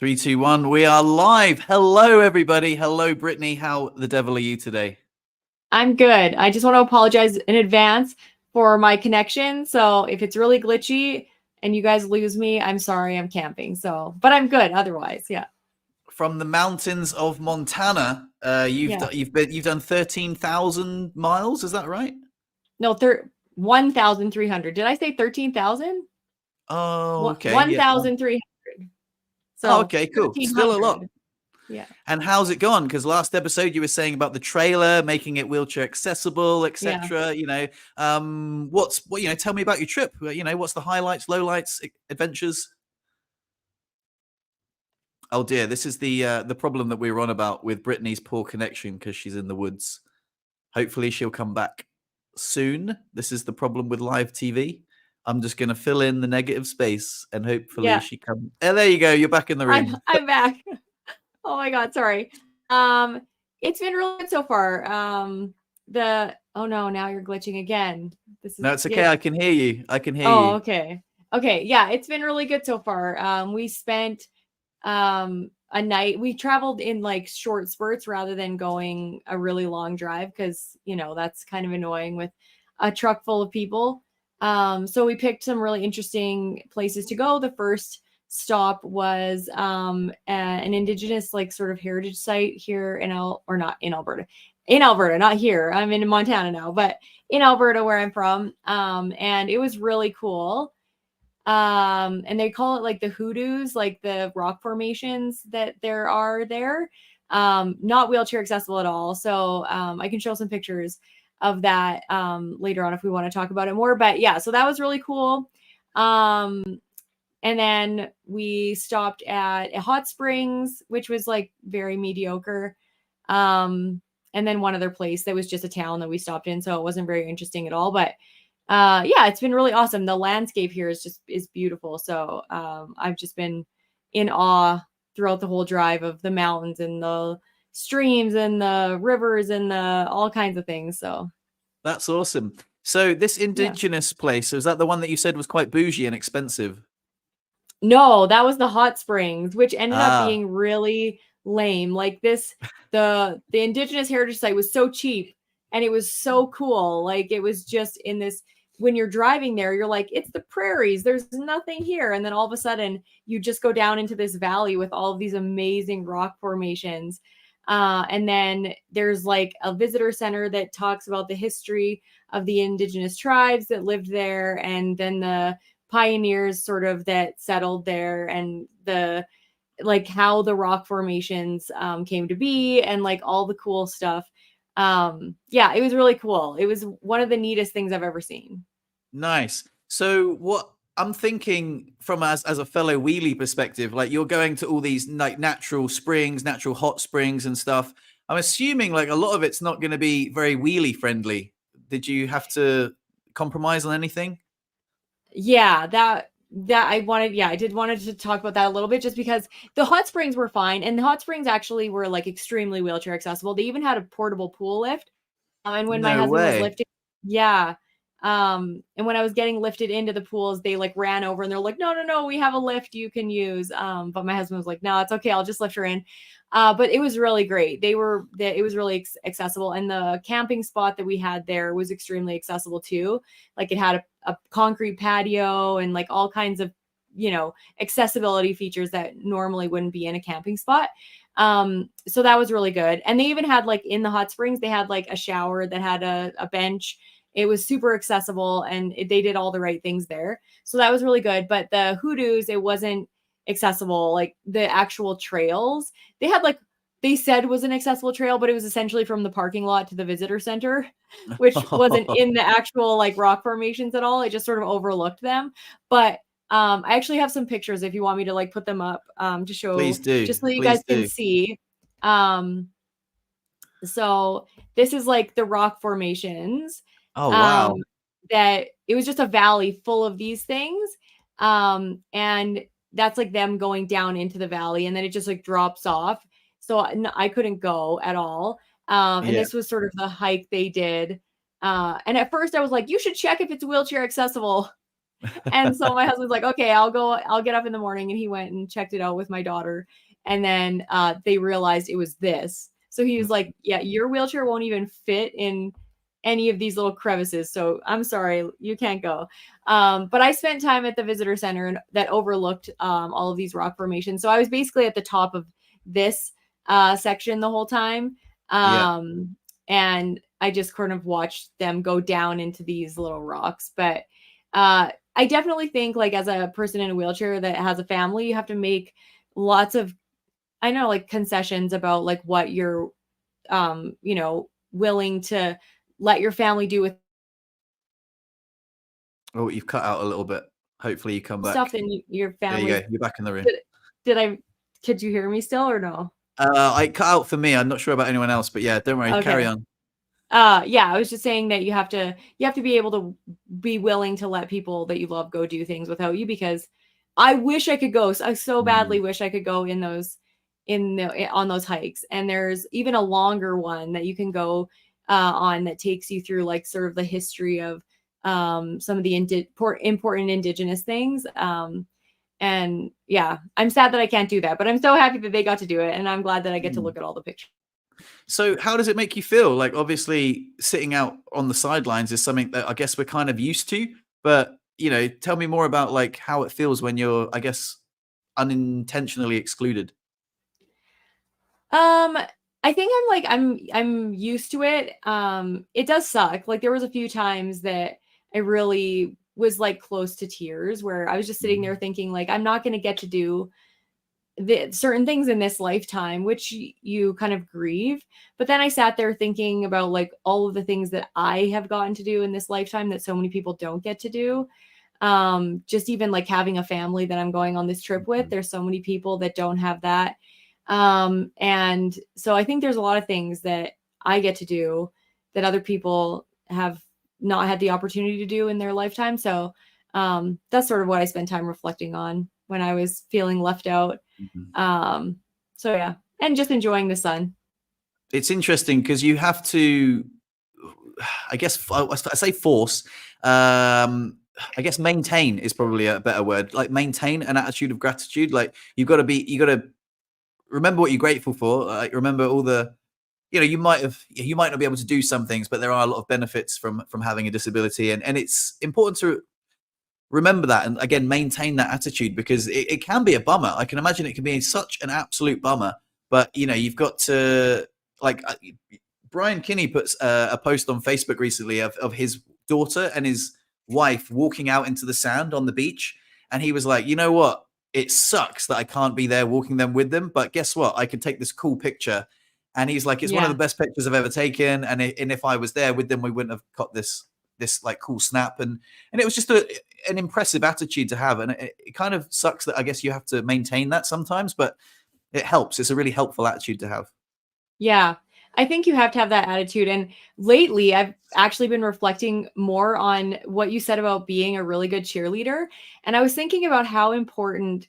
Three, two, one. We are live. Hello, everybody. Hello, Brittney. How the devil are you today? I'm good. I just want to apologize in advance for my connection. So if it's really glitchy and you guys lose me, I'm sorry. I'm camping. But I'm good otherwise. Yeah. From the mountains of Montana, you've done 13,000 miles. Is that right? No, 1,300. Did I say 13,000? Oh, okay. 1,300. So, okay, cool. Still a lot. Yeah. And how's it gone? Because last episode you were saying about the trailer, making it wheelchair accessible, etc. Yeah. Tell me about your trip. What's the highlights, lowlights, adventures? Oh dear, this is the problem that we were on about with Brittney's poor connection because she's in the woods. Hopefully she'll come back soon. This is the problem with live TV. I'm just going to fill in the negative space and hopefully she comes. Oh, there you go. You're back in the room. I'm back. Oh my God. Sorry. It's been really good so far. Oh no, now you're glitching again. No, it's okay. I can hear you. Oh, okay. Okay. Yeah. It's been really good so far. We spent, a night. We traveled in like short spurts rather than going a really long drive because that's kind of annoying with a truck full of people. So we picked some really interesting places to go. The first stop was an indigenous like sort of heritage site here in Alberta, not here. I'm in Montana now, but in Alberta where I'm from. And it was really cool. And they call it like the hoodoos, like the rock formations that there are there. Not wheelchair accessible at all. So I can show some pictures of that later on if we want to talk about it more. But yeah, so that was really cool. And then we stopped at a hot springs, which was like very mediocre. And then one other place that was just a town that we stopped in. So it wasn't very interesting at all. But yeah, it's been really awesome. The landscape here is beautiful. So I've just been in awe throughout the whole drive of the mountains and the streams and the rivers and the all kinds of things. So that's awesome. So this indigenous place, is that the one that you said was quite bougie and expensive? No, that was the hot springs, which ended up being really lame. Like the indigenous heritage site was so cheap and it was so cool. Like it was just in this, when you're driving there, you're like, it's the prairies. There's nothing here. And then all of a sudden you just go down into this valley with all of these amazing rock formations. And then there's like a visitor center that talks about the history of the indigenous tribes that lived there. And then the pioneers sort of that settled there and the like how the rock formations came to be and like all the cool stuff. Yeah, it was really cool. It was one of the neatest things I've ever seen. Nice. So what I'm thinking from as a fellow wheelie perspective, like you're going to all these like natural springs, natural hot springs and stuff. I'm assuming like a lot of it's not going to be very wheelie friendly. Did you have to compromise on anything? Yeah, I did wanted to talk about that a little bit just because the hot springs were fine. And the hot springs actually were like extremely wheelchair accessible. They even had a portable pool lift. And when my husband was lifting, and when I was getting lifted into the pools, they like ran over and they're like, no, we have a lift you can use. But my husband was like, no, it's okay. I'll just lift her in. But it was really great. It was really accessible. And the camping spot that we had there was extremely accessible too. Like it had a concrete patio and like all kinds of, accessibility features that normally wouldn't be in a camping spot. So that was really good. And they even had like in the hot springs, they had like a shower that had a bench. It was super accessible and they did all the right things there. So that was really good. But the hoodoos, it wasn't accessible. Like the actual trails, they said was an accessible trail, but it was essentially from the parking lot to the visitor center, which wasn't in the actual like rock formations at all. It just sort of overlooked them. But I actually have some pictures if you want me to like put them up to show. Please do. Just so you guys can see. So this is like the rock formations. Oh, wow. That it was just a valley full of these things. And that's like them going down into the valley and then it just like drops off. So I couldn't go at all. And this was sort of the hike they did. And at first I was like, you should check if it's wheelchair accessible. And so my husband's like, okay, I'll get up in the morning. And he went and checked it out with my daughter. And then they realized it was this. So he was like, yeah, your wheelchair won't even fit in any of these little crevices. So I'm sorry, you can't go. But I spent time at the visitor center that overlooked all of these rock formations. So I was basically at the top of this section the whole time. Yeah. And I just kind of watched them go down into these little rocks. But I definitely think, like, as a person in a wheelchair that has a family, you have to make lots of, I know, like, concessions about like what you're willing to let your family do with Oh, you've cut out a little bit. Hopefully you come stuff back. than your There you go. family. You're back in the room. Could you hear me still or no? I cut out for me. I'm not sure about anyone else, but yeah, don't worry. Carry Okay. on. Yeah, I was just saying that you have to be able to be willing to let people that you love go do things without you, because I wish I could go. I so badly wish I could go on those hikes. And there's even a longer one that you can go on that takes you through like sort of the history of some of the important indigenous things. And yeah, I'm sad that I can't do that, but I'm so happy that they got to do it, and I'm glad that I get to look at all the pictures. So how does it make you feel? Like, obviously sitting out on the sidelines is something that I guess we're kind of used to, but tell me more about like how it feels when you're, I guess, unintentionally excluded. Um, I think I'm used to it. It does suck. Like there was a few times that I really was like close to tears, where I was just sitting there thinking like I'm not going to get to do the certain things in this lifetime, which you kind of grieve. But then I sat there thinking about like all of the things that I have gotten to do in this lifetime that so many people don't get to do. Just even like having a family that I'm going on this trip with, there's so many people that don't have that. And so I think there's a lot of things that I get to do that other people have not had the opportunity to do in their lifetime. So that's sort of what I spend time reflecting on when I was feeling left out. So yeah, and just enjoying the sun. It's interesting because you have to, I guess, I say force. I guess maintain is probably a better word. Like maintain an attitude of gratitude. Like you got to remember what you're grateful for. Like remember all the, you might not be able to do some things, but there are a lot of benefits from having a disability, and it's important to remember that, and again maintain that attitude, because it can be a bummer. I can imagine it can be such an absolute bummer, but you've got to, like, Brian Kinney puts a post on Facebook recently of his daughter and his wife walking out into the sand on the beach, and he was like, you know what, it sucks that I can't be there walking them with them, but guess what, I could take this cool picture. And he's like, it's one of the best pictures I've ever taken, and if I was there with them, we wouldn't have got this like cool snap. And it was just an impressive attitude to have, and it kind of sucks that I guess you have to maintain that sometimes, but it helps. It's a really helpful attitude to have. Yeah, I think you have to have that attitude. And lately, I've actually been reflecting more on what you said about being a really good cheerleader. And I was thinking about how important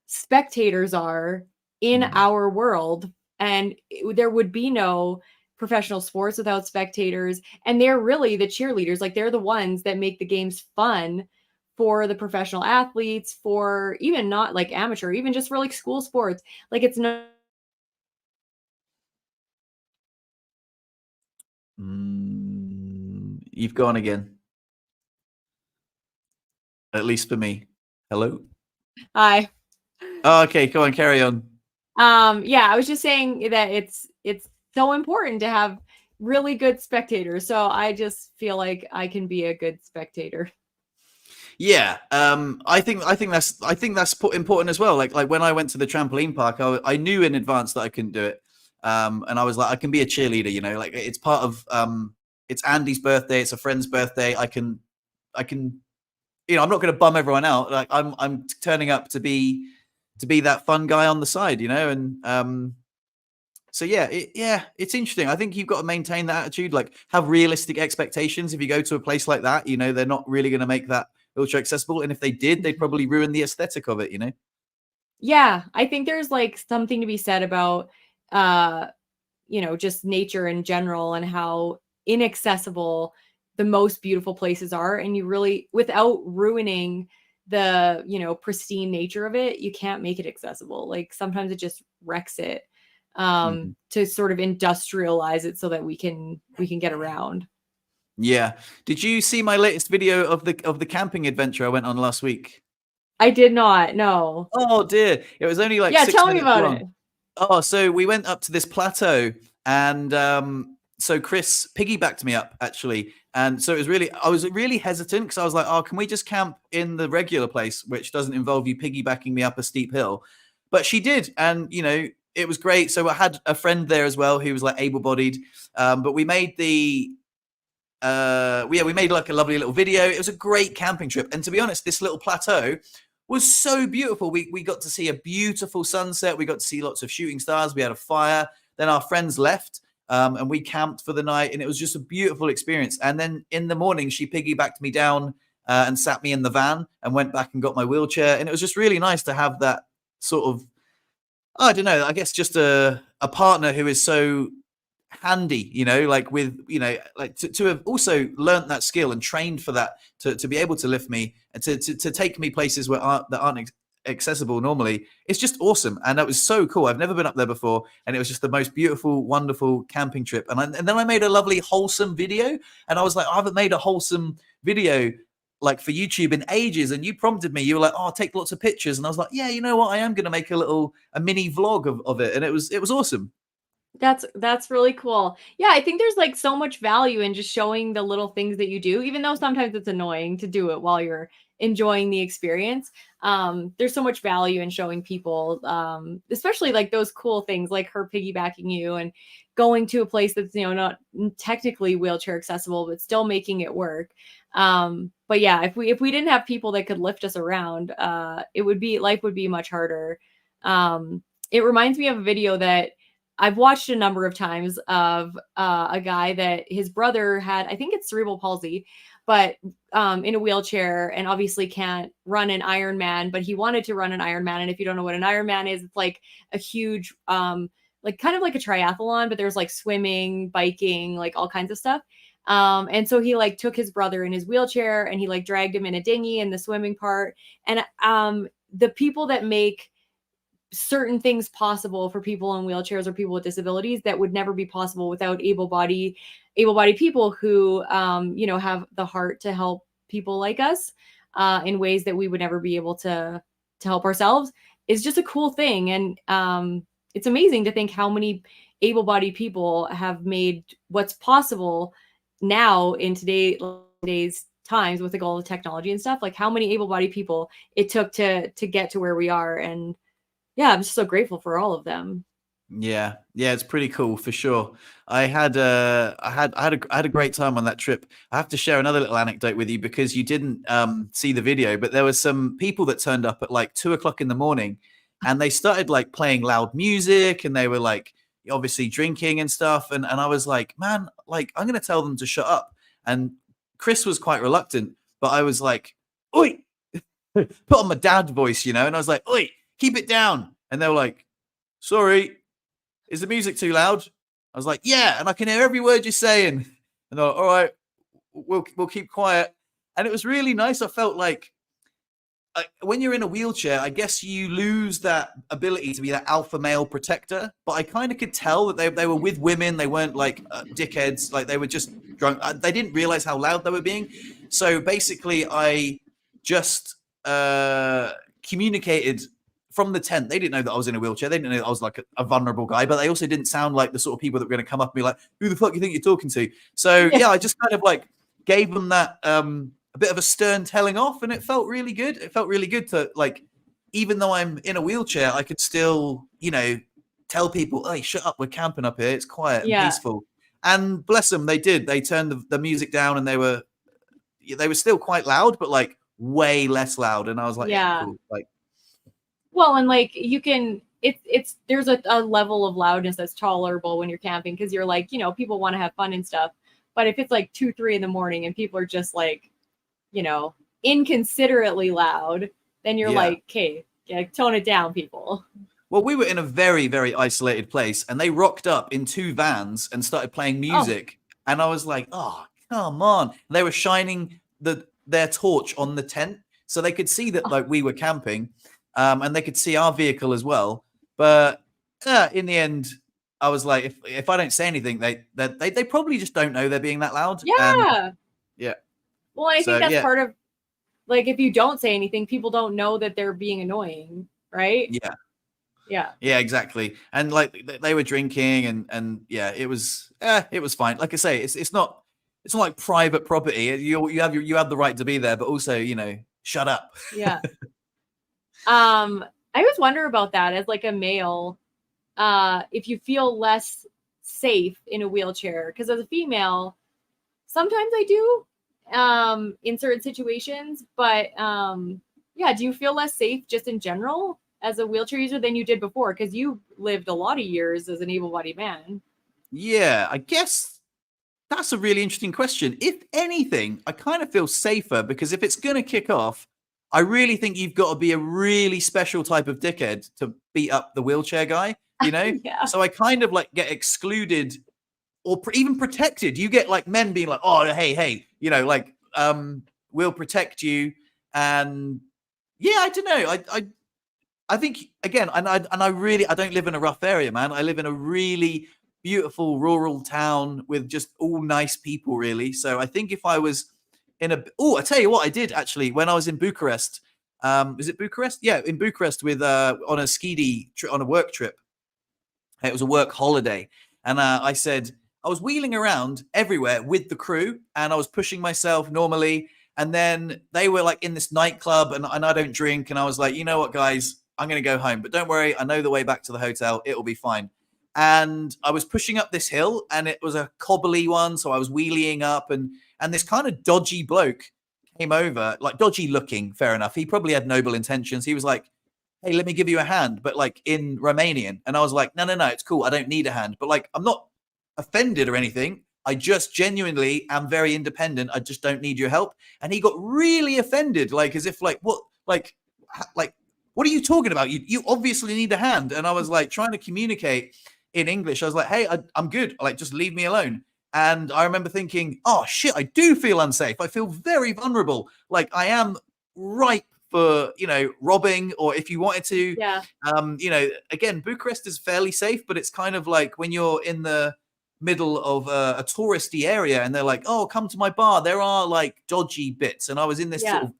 spectators are in our world. And there would be no professional sports without spectators. And they're really the cheerleaders. Like they're the ones that make the games fun for the professional athletes, for even not like amateur, even just for like school sports. Like it's not. You've gone again, at least for me. Hello. Hi. Oh, okay, go on, carry on. Yeah, I was just saying that it's so important to have really good spectators. So I just feel like I can be a good spectator. Yeah, I think that's important as well. Like when I went to the trampoline park, I knew in advance that I couldn't do it, and I was like, I can be a cheerleader. Like it's part of it's Andy's birthday, it's a friend's birthday. I can I'm not going to bum everyone out. Like I'm turning up to be that fun guy on the side, and so yeah, it's interesting. I think you've got to maintain that attitude, like have realistic expectations. If you go to a place like that, they're not really going to make that ultra accessible, and if they did, they'd probably ruin the aesthetic of it. Yeah, I think there's like something to be said about just nature in general and how inaccessible the most beautiful places are, and you really, without ruining the, you know, pristine nature of it, you can't make it accessible. Like sometimes it just wrecks it, Mhm. to sort of industrialize it so that we can get around. Yeah. Did you see my latest video of the camping adventure I went on last week? I did not. No. Oh dear. It was only like Yeah, six tell me minutes about long. it. Oh, so we went up to this plateau, and so Chris piggybacked me up actually, and so I was really hesitant because I was like, oh, can we just camp in the regular place, which doesn't involve you piggybacking me up a steep hill? But she did, and you know it was great. So I had a friend there as well who was like able-bodied, but we made we made like a lovely little video. It was a great camping trip, and to be honest, this little plateau was so beautiful. We got to see a beautiful sunset. We got to see lots of shooting stars. We had a fire. Then our friends left, and we camped for the night, and it was just a beautiful experience. And then in the morning, she piggybacked me down and sat me in the van and went back and got my wheelchair. And it was just really nice to have that sort of, I don't know, I guess just a partner who is so handy, you know, like with, you know, like to have also learnt that skill and trained for that, to be able to lift me and to take me places that aren't accessible normally. It's just awesome. And that was so cool. I've never been up there before. And it was just the most beautiful, wonderful camping trip. And then I made a lovely, wholesome video. And I was like, I haven't made a wholesome video like for YouTube in ages. And you prompted me, you were like, oh, take lots of pictures. And I was like, yeah, you know what? I am going to make a mini vlog of it. And it was awesome. That's really cool. Yeah, I think there's like so much value in just showing the little things that you do, even though sometimes it's annoying to do it while you're enjoying the experience. There's so much value in showing people, especially like those cool things like her piggybacking you and going to a place that's, you know, not technically wheelchair accessible, but still making it work. But yeah, if we didn't have people that could lift us around, life would be much harder. It reminds me of a video that I've watched a number of times of a guy that his brother had, I think it's cerebral palsy, but in a wheelchair, and obviously can't run an Ironman, but he wanted to run an Ironman. And if you don't know what an Ironman is, it's like a huge, like kind of like a triathlon, but there's like swimming, biking, like all kinds of stuff. And so he like took his brother in his wheelchair and he like dragged him in a dinghy in the swimming part. And the people that make certain things possible for people in wheelchairs or people with disabilities that would never be possible without able-bodied people who you know, have the heart to help people like us in ways that we would never be able to help ourselves, is just a cool thing. And it's amazing to think how many able-bodied people have made what's possible now in today's times with all the technology and stuff, like how many able-bodied people it took to get to where we are. And yeah, I'm just so grateful for all of them. Yeah, yeah, it's pretty cool for sure. I had a great time on that trip. I have to share another little anecdote with you because you didn't see the video, but there was some people that turned up at like 2 o'clock in the morning, and they started like playing loud music, and they were like obviously drinking and stuff. And I was like, man, like I'm gonna tell them to shut up. And Chris was quite reluctant, but I was like, oi, put on my dad voice, you know, and I was like, oi, keep it down. And they were like, sorry, is the music too loud? I was like, yeah, and I can hear every word you're saying. And they're like, all right, we'll keep quiet. And it was really nice. I felt like when you're in a wheelchair, I guess you lose that ability to be that alpha male protector. But I kind of could tell that they were with women. They weren't like dickheads. Like they were just drunk. They didn't realize how loud they were being. So basically, I just communicated from the tent. They didn't know that I was in a wheelchair. They didn't know that I was like a vulnerable guy, but they also didn't sound like the sort of people that were going to come up and be like, who the fuck you think you're talking to? So yeah, I just kind of like gave them that a bit of a stern telling off, and it felt really good. It felt really good to like, even though I'm in a wheelchair, I could still, you know, tell people, hey, shut up, we're camping up here. It's quiet and Yeah. peaceful. And bless them, they did. They turned the music down, and they were still quite loud, but like way less loud. And I was like, yeah, Yeah. cool. Like, Well, and like you can, it's there's a level of loudness that's tolerable when you're camping because you're like, you know, people want to have fun and stuff. But if it's like 2, 3 in the morning and people are just like, you know, inconsiderately loud, then you're yeah. like, okay, yeah, tone it down, people. Well, we were in a very, very isolated place, and they rocked up in 2 vans and started playing Oh, music. And I was like, oh, come on. They were shining their torch on the tent, so they could see that like we were camping, and they could see our vehicle as well. But in the end, I was like, if I don't say anything, they probably just don't know they're being that loud. And Yeah. yeah. Well, I So think that's yeah, part of, like, if you don't say anything, people don't know that they're being annoying, right? yeah. Yeah. Yeah, exactly. And like they were drinking, and yeah, it was fine. Like I say, it's not like private property. You have the right to be there, but also shut up. Yeah. I always wonder about that as like a male, if you feel less safe in a wheelchair, because as a female, sometimes I do, in certain situations, but yeah, do you feel less safe just in general as a wheelchair user than you did before? Because you lived a lot of years as an able-bodied man. Yeah, I guess that's a really interesting question. If anything, I kind of feel safer because if it's going to kick off, I really think you've got to be a really special type of dickhead to beat up the wheelchair guy, Yeah. So I kind of like get excluded or even protected. You get like men being like, "Oh, hey, like we'll protect you." And yeah, I don't know. I think again, and I don't live in a rough area, man. I live in a really beautiful rural town with just all nice people, really. So I think if I was in I tell you what, I did actually when I was in Bucharest. Is it Bucharest? Yeah, in Bucharest with on a on a work trip. It was a work holiday, and I said I was wheeling around everywhere with the crew, and I was pushing myself normally. And then they were like in this nightclub, and I don't drink. And I was like, you know what, guys, I'm going to go home. But don't worry, I know the way back to the hotel. It'll be fine. And I was pushing up this hill, and it was a cobbly one. So I was wheeling up, and this kind of dodgy bloke came over, like dodgy looking, fair enough. He probably had noble intentions. He was like, hey, let me give you a hand, but like in Romanian. And I was like, no, it's cool. I don't need a hand. But like, I'm not offended or anything. I just genuinely am very independent. I just don't need your help. And he got really offended, like as if like, what, like, what are you talking about? You obviously need a hand. And I was like trying to communicate in English. I was like, hey, I'm good. Like, just leave me alone. And I remember thinking, oh shit, I do feel unsafe. I feel very vulnerable. Like I am ripe for robbing, or if you wanted to. Yeah. Again, Bucharest is fairly safe, but it's kind of like when you're in the middle of a touristy area and they're like, oh, come to my bar, there are like dodgy bits. And I was in this sort of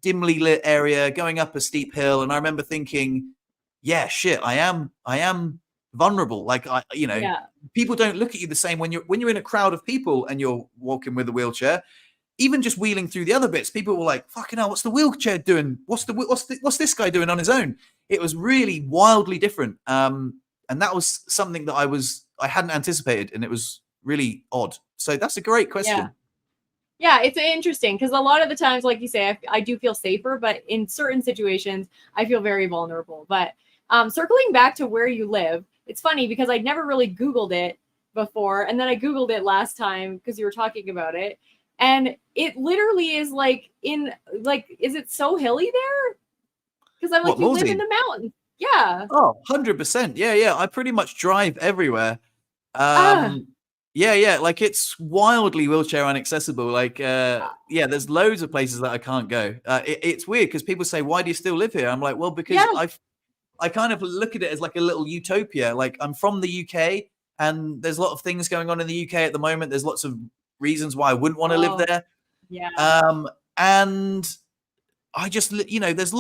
dimly lit area going up a steep hill, and I remember thinking, yeah, shit, I am vulnerable. Like people don't look at you the same when you're in a crowd of people and you're walking with a wheelchair. Even just wheeling through the other bits, people were like, fucking hell, what's the wheelchair doing? What's this guy doing on his own? It was really wildly different. And that was something that I hadn't anticipated, and it was really odd. So that's a great question. Yeah, it's interesting because a lot of the times, like you say, I do feel safer, but in certain situations, I feel very vulnerable. But circling back to where you live, it's funny because I'd never really Googled it before. And then I Googled it last time because you were talking about it. And it literally is like is it so hilly there? Because I'm like, you live in the mountains. Yeah. Oh, 100%. Yeah. I pretty much drive everywhere. Yeah. Like it's wildly wheelchair inaccessible. Like, there's loads of places that I can't go. It's weird because people say, why do you still live here? I'm like, well, because I kind of look at it as like a little utopia. Like I'm from the UK, and there's a lot of things going on in the UK at the moment. There's lots of reasons why I wouldn't want to live there. Yeah. And I just, there's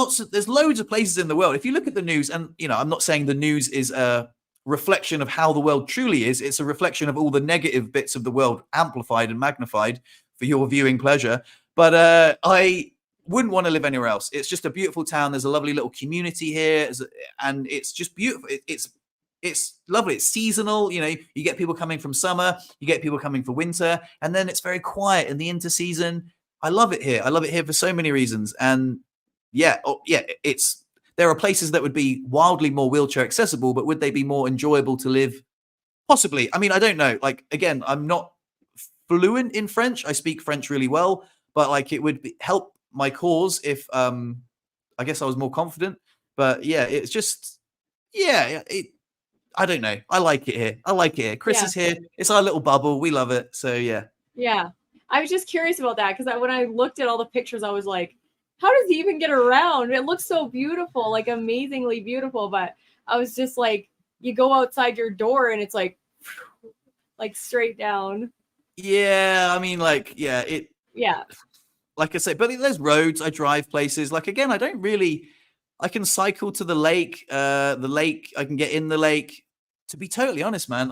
loads of places in the world. If you look at the news, and, I'm not saying the news is a reflection of how the world truly is. It's a reflection of all the negative bits of the world amplified and magnified for your viewing pleasure. But I wouldn't want to live anywhere else. It's just a beautiful town. There's a lovely little community here, and it's just beautiful. It's lovely. It's seasonal. You get people coming from summer, you get people coming for winter, and then it's very quiet in the interseason. I love it here. I love it here for so many reasons. And there are places that would be wildly more wheelchair accessible, but would they be more enjoyable to live? Possibly. I mean, I don't know. Like, again, I'm not fluent in French. I speak French really well, but like it would help my cause if I guess I was more confident. But yeah, it's just, I don't know. I like it here. Chris is here. It's our little bubble. We love it. So yeah. Yeah. I was just curious about that because when I looked at all the pictures, I was like, how does he even get around? It looks so beautiful, like amazingly beautiful. But I was just like, you go outside your door and it's like straight down. Yeah, I mean, like, yeah, Yeah. like I say, but there's roads. I drive places. Like again, I don't really. I can cycle to the lake. The lake. I can get in the lake. To be totally honest, man.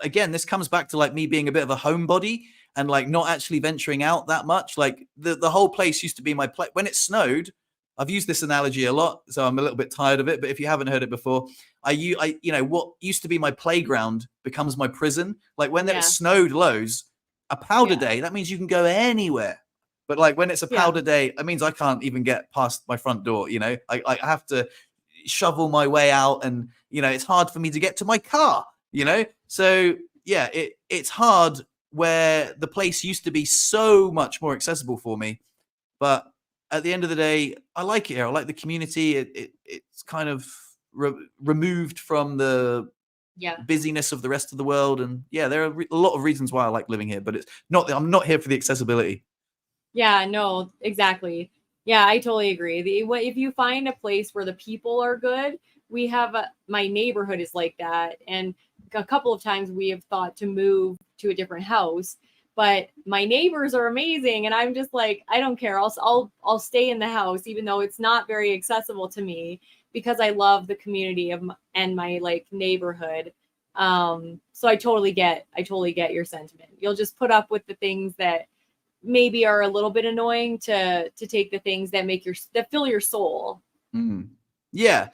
Again, this comes back to like me being a bit of a homebody and like not actually venturing out that much. Like the whole place used to be my place. When it snowed, I've used this analogy a lot, so I'm a little bit tired of it. But if you haven't heard it before, what used to be my playground becomes my prison. Like when it snowed loads, a powder day, that means you can go anywhere. But like when it's a powder day, it means I can't even get past my front door. I have to shovel my way out, and it's hard for me to get to my car. So yeah, it's hard where the place used to be so much more accessible for me. But at the end of the day, I like it here. I like the community. It's kind of removed from the busyness of the rest of the world, and there are a lot of reasons why I like living here. But it's not. I'm not here for the accessibility. Yeah, no, exactly. Yeah, I totally agree. If you find a place where the people are good, we have my neighborhood is like that, and a couple of times we have thought to move to a different house, but my neighbors are amazing, and I'm just like, I don't care. I'll stay in the house even though it's not very accessible to me because I love the community and my like neighborhood. So I totally get your sentiment. You'll just put up with the things that maybe are a little bit annoying to take the things that that fill your soul. Yeah.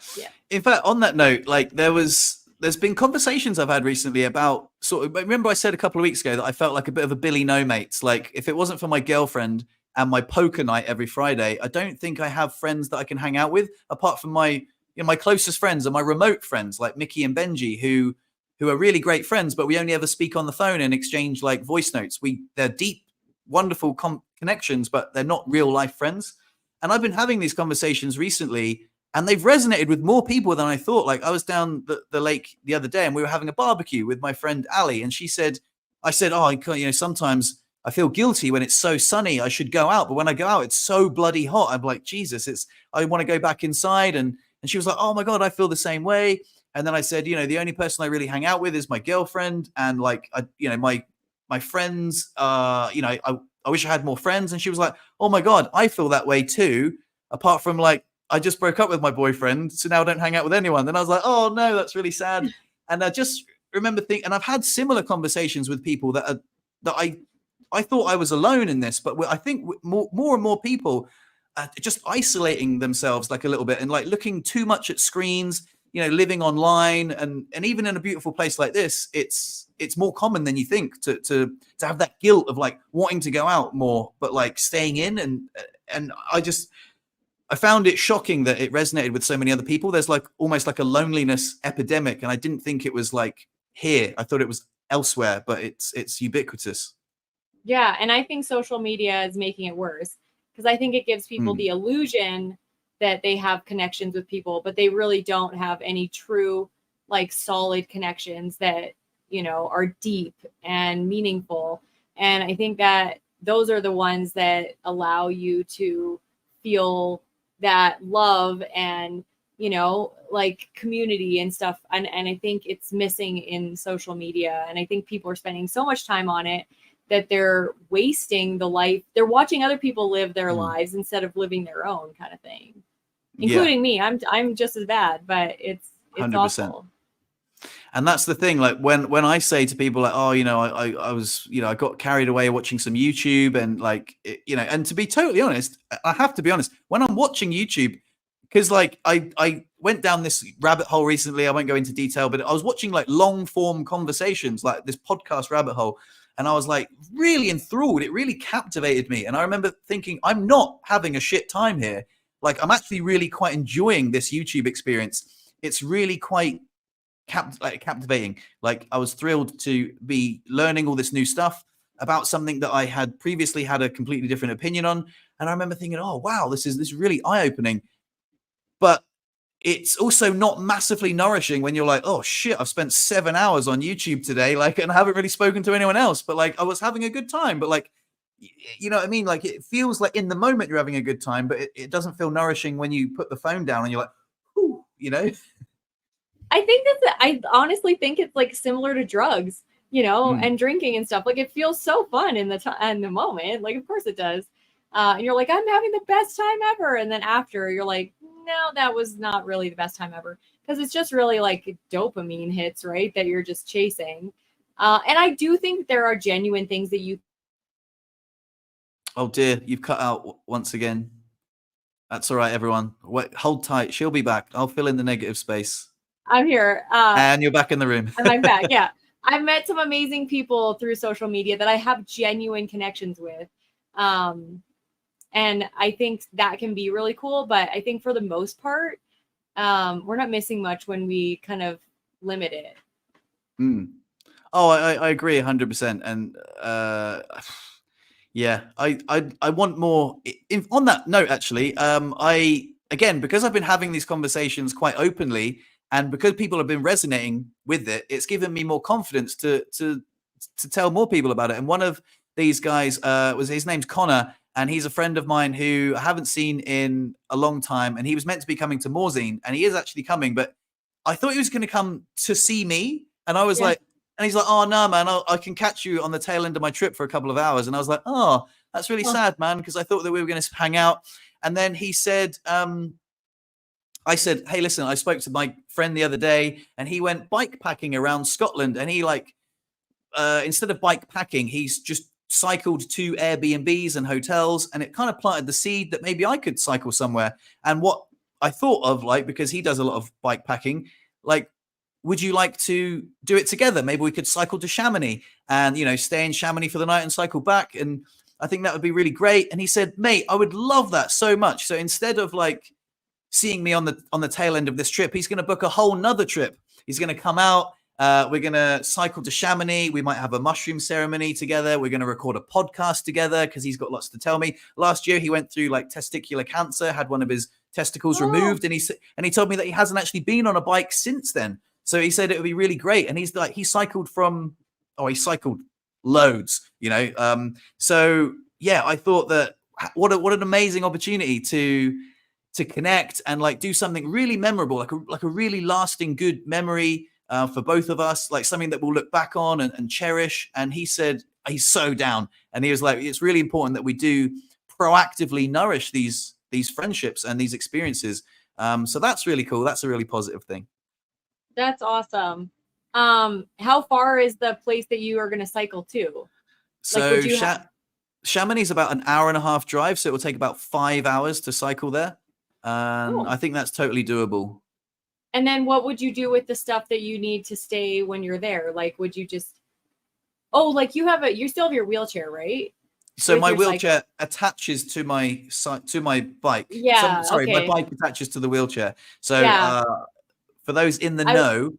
In fact, on that note, like there's been conversations I've had recently about remember I said a couple of weeks ago that I felt like a bit of a Billy No Mates. Like if it wasn't for my girlfriend and my poker night every Friday, I don't think I have friends that I can hang out with apart from my closest friends and my remote friends like Mickey and Benji who are really great friends, but we only ever speak on the phone and exchange like voice notes. They're deep, wonderful connections, but they're not real life friends. And I've been having these conversations recently, and they've resonated with more people than I thought. Like I was down the lake the other day, and we were having a barbecue with my friend Ali, and I said, oh, sometimes I feel guilty when it's so sunny. I should go out, but when I go out, it's so bloody hot. I'm like, Jesus, I want to go back inside. And she was like, oh my God, I feel the same way. And then I said, the only person I really hang out with is my girlfriend, and like, my friends, I wish I had more friends. And she was like, oh my God, I feel that way too. Apart from like, I just broke up with my boyfriend, so now I don't hang out with anyone. Then I was like, oh no, that's really sad. And I just remember thinking, and I've had similar conversations with people that I thought I was alone in this, but I think more and more people are just isolating themselves like a little bit and like looking too much at screens, living online, and even in a beautiful place like this, it's more common than you think to have that guilt of like wanting to go out more, but like staying in. And I found it shocking that it resonated with so many other people. There's like almost like a loneliness epidemic, and I didn't think it was like here. I thought it was elsewhere, but it's ubiquitous. Yeah, and I think social media is making it worse because I think it gives people the illusion that they have connections with people, but they really don't have any true, like solid connections that, are deep and meaningful. And I think that those are the ones that allow you to feel that love and, like community and stuff. And I think it's missing in social media. And I think people are spending so much time on it that they're wasting the life. They're watching other people live their lives instead of living their own kind of thing. Including me. I'm just as bad, but it's 100%. Awful. And that's the thing. Like when I say to people like, oh, I was, I got carried away watching some YouTube, and like, and to be totally honest, I have to be honest, when I'm watching YouTube, because like I went down this rabbit hole recently. I won't go into detail, but I was watching like long form conversations, like this podcast rabbit hole. And I was like really enthralled. It really captivated me. And I remember thinking, I'm not having a shit time here. Like I'm actually really quite enjoying this YouTube experience. It's really quite captivating. Like I was thrilled to be learning all this new stuff about something that I had previously had a completely different opinion on. And I remember thinking, oh wow, this is really eye-opening. But it's also not massively nourishing when you're like, oh shit, I've spent 7 hours on YouTube today, like, and I haven't really spoken to anyone else, but like I was having a good time. But like you know what I mean? Like it feels like in the moment you're having a good time, but it doesn't feel nourishing when you put the phone down and you're like, whew, you know? I think I honestly think it's like similar to drugs, and drinking and stuff. Like it feels so fun in the moment. Like of course it does. And you're like, I'm having the best time ever. And then after you're like, no, that was not really the best time ever. Because it's just really like dopamine hits, right? That you're just chasing. And I do think there are genuine things that you. Oh dear, you've cut out once again. That's all right, everyone. Wait, hold tight. She'll be back. I'll fill in the negative space. I'm here. And you're back in the room. And I'm back. Yeah. I've met some amazing people through social media that I have genuine connections with. And I think that can be really cool. But I think for the most part, we're not missing much when we kind of limit it. Oh, I agree 100%. And yeah, I want more. On that note, actually, again, because I've been having these conversations quite openly, and because people have been resonating with it, it's given me more confidence to tell more people about it. And one of these guys his name's Connor, and he's a friend of mine who I haven't seen in a long time. And he was meant to be coming to Morzine, and he is actually coming, but I thought he was going to come to see me, and I was like, and he's like, oh no, man, I can catch you on the tail end of my trip for a couple of hours. And I was like, oh, that's really sad, man, because I thought that we were going to hang out. And then he said, I said, hey, listen, I spoke to my friend the other day, and he went bike packing around Scotland, and he instead of bike packing, he's just cycled to Airbnbs and hotels, and it kind of planted the seed that maybe I could cycle somewhere. And what I thought of, because he does a lot of bike packing, would you like to do it together? Maybe we could cycle to Chamonix and, stay in Chamonix for the night and cycle back. And I think that would be really great. And he said, mate, I would love that so much. So instead of seeing me on the tail end of this trip, he's going to book a whole nother trip. He's going to come out. We're going to cycle to Chamonix. We might have a mushroom ceremony together. We're going to record a podcast together because he's got lots to tell me. Last year, he went through testicular cancer, had one of his testicles removed. And he told me that he hasn't actually been on a bike since then. So he said it would be really great. And he cycled loads, So yeah, I thought that what an amazing opportunity to connect and do something really memorable, like a really lasting good memory for both of us, something that we'll look back on and cherish. And he said he's so down, and he was like, it's really important that we do proactively nourish these friendships and these experiences. So that's really cool. That's a really positive thing. That's awesome. How far is the place that you are going to cycle to? So Chamonix is about an hour and a half drive, so it will take about 5 hours to cycle there. I think that's totally doable. And then what would you do with the stuff that you need to stay when you're there? Would you just, you still have your wheelchair, right? So my wheelchair attaches to my bike. Yeah. My bike attaches to the wheelchair. So for those in the know,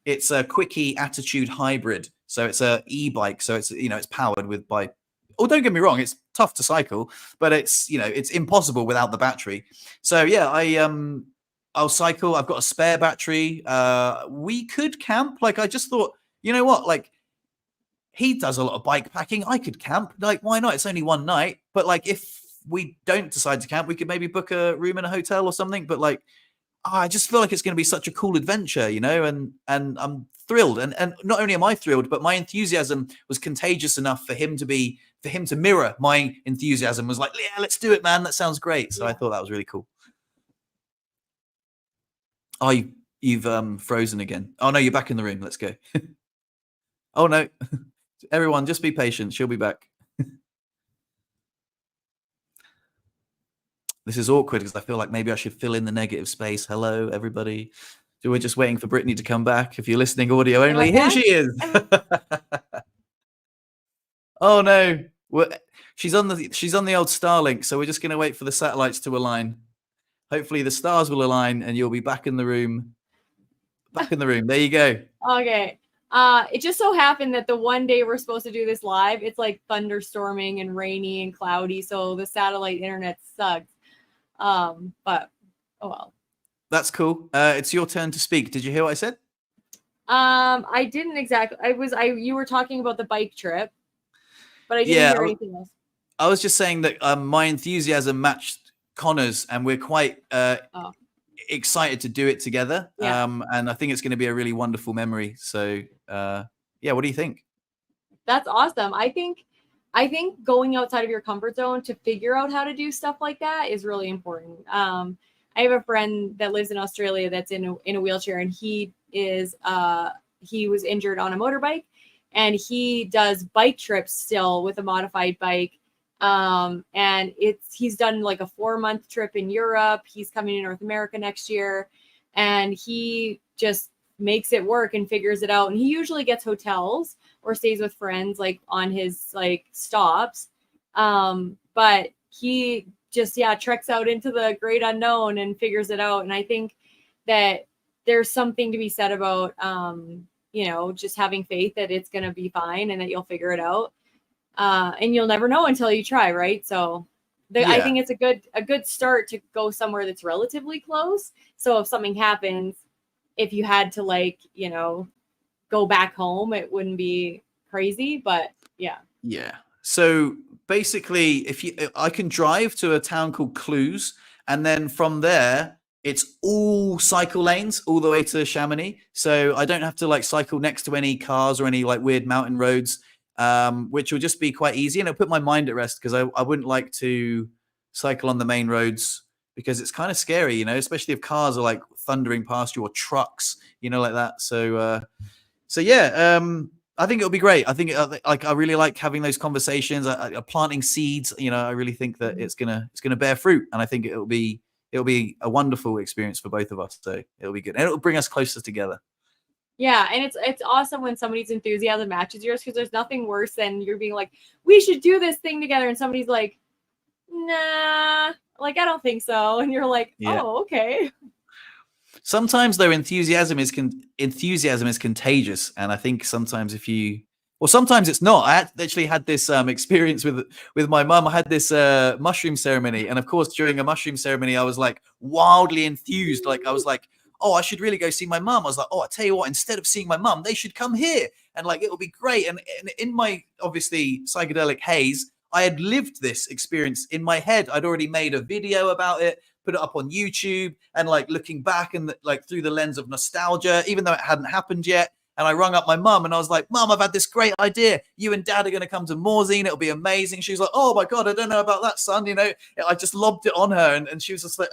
it's a Quickie Attitude Hybrid. So it's a e-bike. So it's it's powered with by. Oh, don't get me wrong, it's tough to cycle, but it's it's impossible without the battery. So yeah, I'll cycle. I've got a spare battery. We could camp. I just thought, you know what? He does a lot of bike packing. I could camp. Why not? It's only one night. But if we don't decide to camp, we could maybe book a room in a hotel or something. But I just feel like it's going to be such a cool adventure, and I'm thrilled. And not only am I thrilled, but my enthusiasm was contagious enough for him to mirror my enthusiasm. Was like, yeah, let's do it, man. That sounds great. So I thought that was really cool. Oh, you've frozen again. Oh no, you're back in the room. Let's go. Oh no, everyone, just be patient. She'll be back. This is awkward because I feel like maybe I should fill in the negative space. Hello, everybody. We're just waiting for Brittney to come back. If you're listening audio only, here she is. Oh no, she's on the old Starlink, so we're just going to wait for the satellites to align. Hopefully the stars will align and you'll be back in the room. Back in the room. There you go. Okay. It just so happened that the one day we're supposed to do this live, it's thunderstorming and rainy and cloudy, so the satellite internet sucks. But oh well. That's cool. It's your turn to speak. Did you hear what I said? I didn't exactly. You were talking about the bike trip, but I didn't hear anything else. I was just saying that my enthusiasm matched Connor's, and we're quite Oh, excited to do it together. yeah. And I think it's going to be a really wonderful memory. So, yeah, what do you think? That's awesome. I think going outside of your comfort zone to figure out how to do stuff like that is really important. I have a friend that lives in Australia that's in a wheelchair, and he was injured on a motorbike, and he does bike trips still with a modified bike. And he's done like a 4-month trip in Europe. He's coming to North America next year, and he just makes it work and figures it out. And he usually gets hotels or stays with friends like on his like stops. But he just treks out into the great unknown and figures it out. And I think that there's something to be said about just having faith that it's going to be fine and that you'll figure it out. And you'll never know until you try, right? So I Yeah. think it's a good start to go somewhere that's relatively close. So if something happens, if you had to go back home, it wouldn't be crazy. But yeah. Yeah. So basically, I can drive to a town called Clues, and then from there, it's all cycle lanes all the way to Chamonix. So I don't have to like cycle next to any cars or any like weird mountain roads, which will just be quite easy. And it'll put my mind at rest because I wouldn't like to cycle on the main roads because it's kind of scary, especially if cars are like thundering past you or trucks, like that. So yeah, I think it'll be great. I think like I really like having those conversations. Planting seeds. I really think that it's gonna bear fruit, and I think it'll be a wonderful experience for both of us. So it'll be good, and it'll bring us closer together. Yeah, and it's awesome when somebody's enthusiasm matches yours, because there's nothing worse than you're being like, we should do this thing together, and somebody's like, nah, like I don't think so, and you're like, Yeah. oh, okay. Sometimes though, enthusiasm is contagious, and I think sometimes sometimes it's not. I actually had this experience with my mum. I had this mushroom ceremony, and of course, during a mushroom ceremony, I was like wildly enthused. Like I was like, "Oh, I should really go see my mum." I was like, "Oh, I tell you what, instead of seeing my mum, they should come here, and like it'll be great." And in my obviously psychedelic haze, I had lived this experience in my head. I'd already made a video about it, put it up on YouTube, and like looking back and like through the lens of nostalgia, even though it hadn't happened yet. And I rung up my mum and I was like, "Mum, I've had this great idea. You and Dad are going to come to Morzine. It'll be amazing." She was like, "Oh my God, I don't know about that, son." I just lobbed it on her, and she was just like,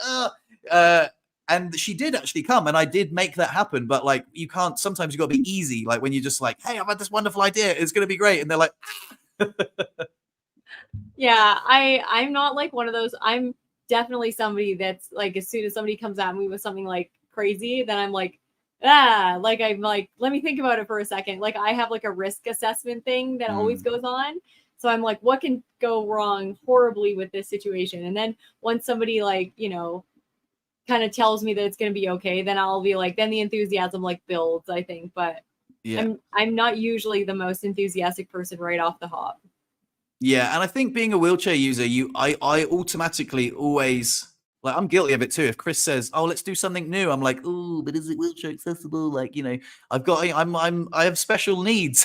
and she did actually come, and I did make that happen. But like, you can't, sometimes you got to be easy. Like when you're just like, "Hey, I've had this wonderful idea. It's going to be great." And they're like, Yeah, I'm not like one of those. I'm definitely somebody that's like, as soon as somebody comes at me with something like crazy, then I'm like, I'm like, let me think about it for a second. Like I have like a risk assessment thing that always goes on. So I'm like, what can go wrong horribly with this situation? And then once somebody like, kind of tells me that it's going to be okay, then I'll be like, then the enthusiasm like builds, I think. But yeah. I'm not usually the most enthusiastic person right off the hop. Yeah, and I think being a wheelchair user, I automatically always, like, I'm guilty of it too. If Chris says, "Oh, let's do something new," I'm like, "Oh, but is it wheelchair accessible?" Like, I have special needs,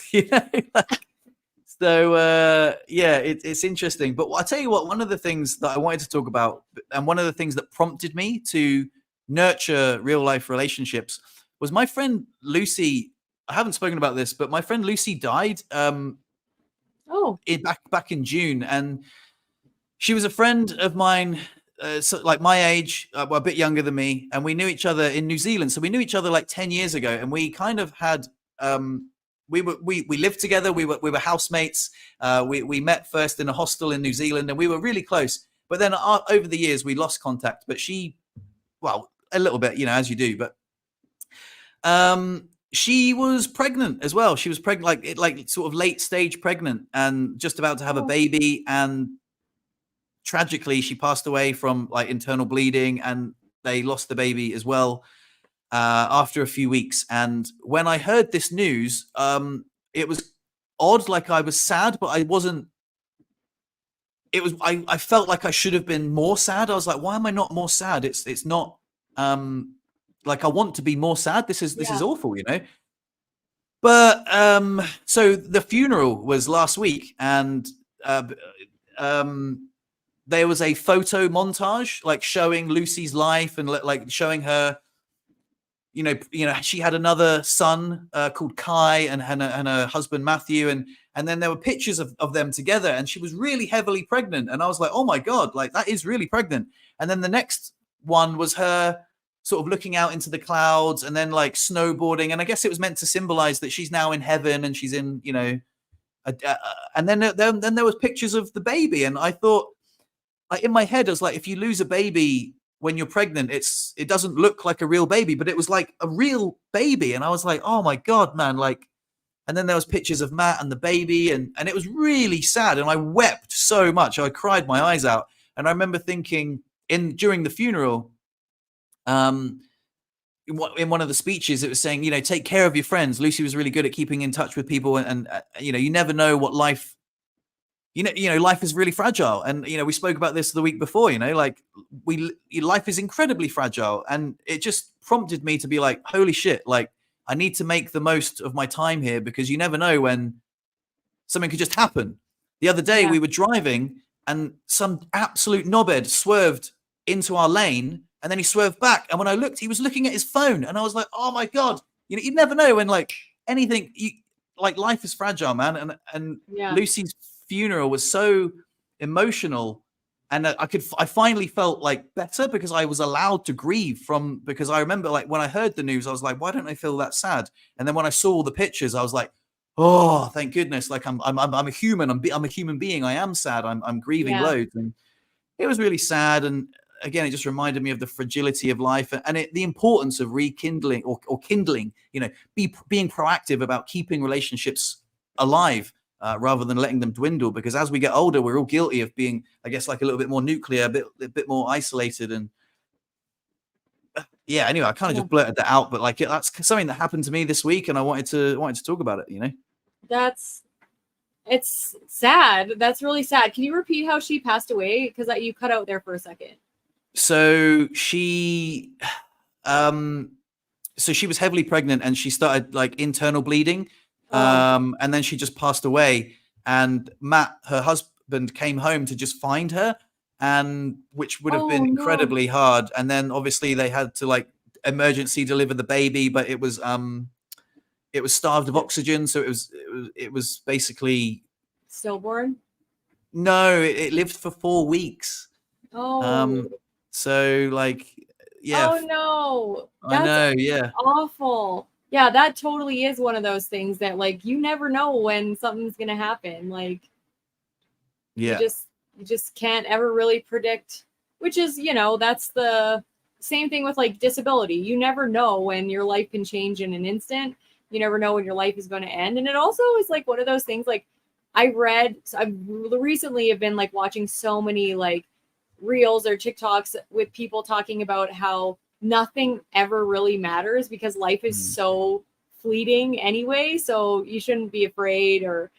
So yeah, it's interesting. But I tell you what, one of the things that I wanted to talk about, and one of the things that prompted me to nurture real life relationships, was my friend Lucy. I haven't spoken about this, but my friend Lucy died. Oh, Back in June, and she was a friend of mine, so like my age, well, a bit younger than me, and we knew each other in New Zealand. So we knew each other like 10 years ago, and we kind of had we lived together. We were housemates. We met first in a hostel in New Zealand, and we were really close. But then over the years, we lost contact. But well, a little bit, as you do. But she was pregnant as well. She was pregnant, like sort of late stage pregnant, and just about to have a baby. And tragically, she passed away from like internal bleeding, and they lost the baby as well after a few weeks. And when I heard this news, it was odd. Like I was sad, but I wasn't. I felt like I should have been more sad. I was like, why am I not more sad? It's not. Like I want to be more sad. This is awful, But so the funeral was last week, and there was a photo montage like showing Lucy's life and like showing her, she had another son called Kai and her husband Matthew, and then there were pictures of them together, and she was really heavily pregnant, and I was like, oh my god, like that is really pregnant. And then the next one was her sort of looking out into the clouds and then like snowboarding, and I guess it was meant to symbolize that she's now in heaven and she's in, and then there was pictures of the baby, and I thought, like, in my head I was like, if you lose a baby when you're pregnant, it doesn't look like a real baby, but it was like a real baby, and I was like, oh my god, man, like. And then there was pictures of Matt and the baby, and it was really sad, and I wept so much, I cried my eyes out. And I remember thinking during the funeral, in one of the speeches, it was saying, take care of your friends. Lucy was really good at keeping in touch with people, and you never know what life. Life is really fragile, and we spoke about this the week before. Like life is incredibly fragile, and it just prompted me to be like, holy shit, like I need to make the most of my time here, because you never know when something could just happen. The other day we were driving, and some absolute knobhead swerved into our lane, and then he swerved back, and when I looked, he was looking at his phone, and I was like, oh my god, you never know when like anything. Like life is fragile, man, and Lucy's funeral was so emotional, and I finally felt like better because I was allowed to grieve because I remember, like, when I heard the news, I was like, why don't I feel that sad? And then when I saw all the pictures, I was like, oh, thank goodness, like I'm a human, I'm a human being, I am sad, I'm grieving loads. And it was really sad, and again, it just reminded me of the fragility of life, and the importance of rekindling or kindling, being proactive about keeping relationships alive, rather than letting them dwindle. Because as we get older, we're all guilty of being, I guess, like a little bit more nuclear, a bit more isolated. And anyway, I kind of just blurted that out, but like that's something that happened to me this week, and I wanted to talk about it. It's sad. That's really sad. Can you repeat how she passed away? Because you cut out there for a second. So she was heavily pregnant, and she started like internal bleeding. And then she just passed away, and Matt, her husband, came home to just find her, and which would have been incredibly hard. And then obviously they had to like emergency deliver the baby, but it was starved of oxygen, so it was basically stillborn. No, it lived for 4 weeks. So like, oh no, that's I know, awful. Yeah, that totally is one of those things that, like, you never know when something's gonna happen. Like, you just can't ever really predict, which is, that's the same thing with like disability. You never know when your life can change in an instant. You never know when your life is going to end. And it also is like one of those things, like I recently have been like watching so many like reels or TikToks with people talking about how nothing ever really matters because life is so fleeting anyway. So you shouldn't be afraid or,